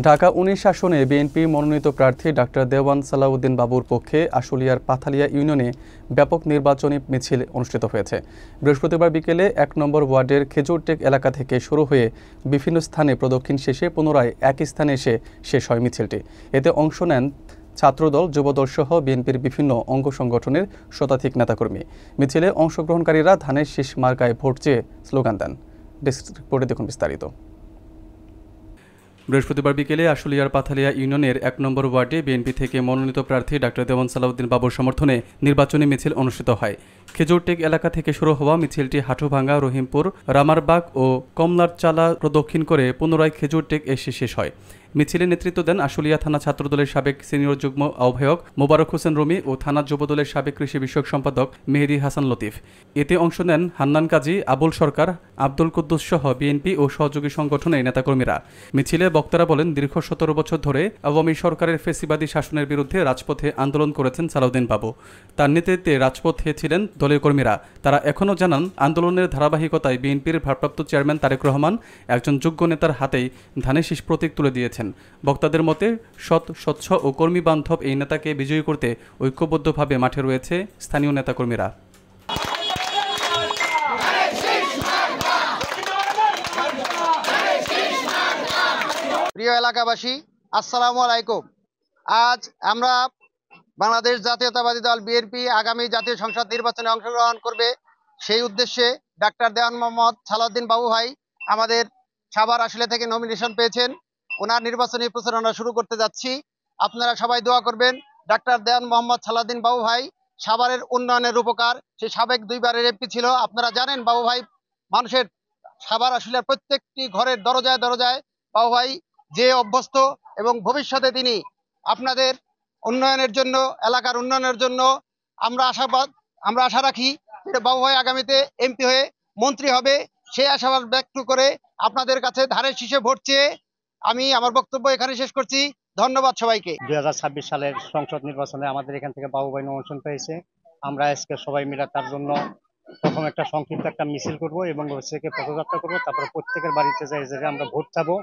ঢাকা ১৯ আসনে বিএনপি মনোনীত প্রার্থী ডাক্তার দেওয়ান সালাউদ্দিন বাবুর পক্ষে আশুলিয়ার পাথালিয়া ইউনিয়নে ব্যাপক নির্বাচনী মিছিল অনুষ্ঠিত হয়েছে। বৃহস্পতিবার বিকেলে ১ নম্বর ওয়ার্ডের খেজুরটেক এলাকা থেকে শুরু হয়ে বিভিন্ন স্থানে প্রদক্ষিণ শেষে পুনরায় একই স্থানে এসে শেষ হয় মিছিলটি। এতে অংশ নেন ছাত্রদল, যুবদল সহ বিএনপির বিভিন্ন অঙ্গ সংগঠনের শতাধিক নেতাকর্মী। মিছিলে অংশগ্রহণকারীরা ধানের শীষ মার্কায় ভোট চেয়ে স্লোগান দেন। ডেস্ক রিপোর্টে দেখুন বিস্তারিত। বৃহস্পতিবার বিকেলে আশুলিয়ার পাথালিয়া ইউনিয়নের ১ নম্বর ওয়ার্ডে বিএনপি থেকে মনোনীত প্রার্থী ডাক্তার দেওয়ান সালাউদ্দিন বাবুর সমর্থনে নির্বাচনী মিছিল অনুষ্ঠিত হয়। খেজুরটেক এলাকা থেকে শুরু হওয়া মিছিলটি হাটুভাঙ্গা, রহিমপুর, রামারবাগ ও কমলারচালা প্রদক্ষিণ করে পুনরায় খেজুরটেক এসে শেষ হয়। মিছিলে নেতৃত্ব দেন আশুলিয়া থানা ছাত্রদলের সাবেক সিনিয়র যুগ্ম আহ্বায়ক মোবারক হোসেন রুমি ও থানা যুবদলের সাবেক কৃষি বিষয়ক সম্পাদক মেহেদি হাসান লতিফ। এতে অংশ নেন হান্নান কাজী, আবুল সরকার, আব্দুল কুদ্দুস সহ বিএনপি ও সহযোগী সংগঠনের নেতাকর্মীরা। মিছিলে বক্তারা বলেন, দীর্ঘ ১৭ বছর ধরে আওয়ামী সরকারের ফেসিবাদী শাসনের বিরুদ্ধে রাজপথে আন্দোলন করেছেন সালাউদ্দিন বাবু। তার নেতৃত্বে রাজপথে ছিলেন দলীয় কর্মীরা। তারা এখনও জানান, আন্দোলনের ধারাবাহিকতায় বিএনপির ভারপ্রাপ্ত চেয়ারম্যান তারেক রহমান একজন যোগ্য নেতার হাতেই ধানের শীষ প্রতীক তুলে দিয়েছেন। বক্তাদের মতে সৎ, স্বচ্ছ ও কর্মী বান্ধব এই নেতাকে বিজয়ী করতে ঐক্যবদ্ধভাবে মাঠে রয়েছে স্থানীয় নেতাকর্মীরা। প্রিয় এলাকাবাসী, আসসালামু আলাইকুম। আজ আমরা বাংলাদেশ জাতীয়তাবাদী দল বিএনপি আগামী জাতীয় সংসদ নির্বাচনে অংশগ্রহণ করবে, সেই উদ্দেশ্যে ডাক্তার দেওয়ান মোহাম্মদ সালাউদ্দিন বাবু ভাই আমাদের সাভার আশুলিয়া থেকে নমিনেশন পেয়েছেন। ওনার নির্বাচনী প্রচারণা শুরু করতে যাচ্ছি। আপনারা সবাই দোয়া করবেন। ডাক্তার দেওয়ান মোহাম্মদ সালাউদ্দিন বাবু ভাই সাভারের উন্নয়নের রূপকার। সে সাবেক 2 বারের এমপি ছিল। আপনারা জানেন, বাবু ভাই মানুষের সাভার আশুলিয়ার প্রত্যেকটি ঘরের দরজায় দরজায় বাবু ভাই যে অভ্যস্ত, এবং ভবিষ্যতে তিনি আপনাদের উন্নয়নের জন্য, এলাকার উন্নয়নের জন্য আমরা আশা রাখি যে বাবু ভাই আগামীতে এমপি হয়ে মন্ত্রী হবে। সেই আশাবাদ ব্যক্ত করে আপনাদের কাছে ধানের শীষে ভোট চেয়ে আমি আমার বক্তব্য এখানে শেষ করছি। ধন্যবাদ সবাইকে। 2026 সালের সংসদ নির্বাচনে আমাদের এখান থেকে বাবু ভাই নমিনেশন পেয়েছে। আমরা আজকে সবাই মিলে তার জন্য প্রথম একটা সংক্ষিপ্ত একটা মিছিল করব এবং সেকে পদযাত্রা করব। তারপরে প্রত্যেকের বাড়িতে যাই আমরা ভোট চাবো,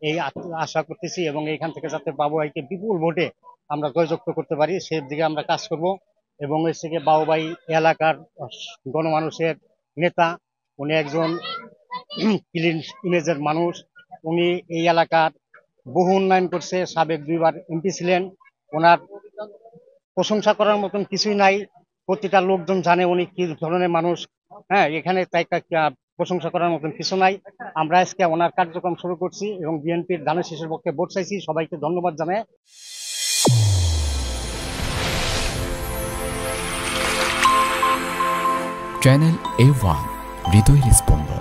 এই আশা করতেছি। এবং এইখান থেকে যাতে বাবু ভাইকে বিপুল ভোটে আমরা জয়যুক্ত করতে পারি, সেই দিকে আমরা কাজ করব। এবং এসে বাবু ভাই এলাকার গণমানুষের নেতা, উনি একজন ক্লিন ইমেজের মানুষ। উনি এই এলাকার বহু উন্নয়ন করছে, সাবেক 2 বার এমপি ছিলেন। ওনার প্রশংসা করার মতন কিছুই নাই। প্রতিটা লোকজন জানে উনি কি ধরনের মানুষ। এখানে তাই প্রশংসা করার মতন কিছু নাই। আমরা আজকে ওনার কার্যক্রম শুরু করছি এবং বিএনপির ধানের শীষের পক্ষে ভোট চাইছি। সবাইকে ধন্যবাদ জানাই। চ্যানেল A1 হৃদয়ের স্পন্দন।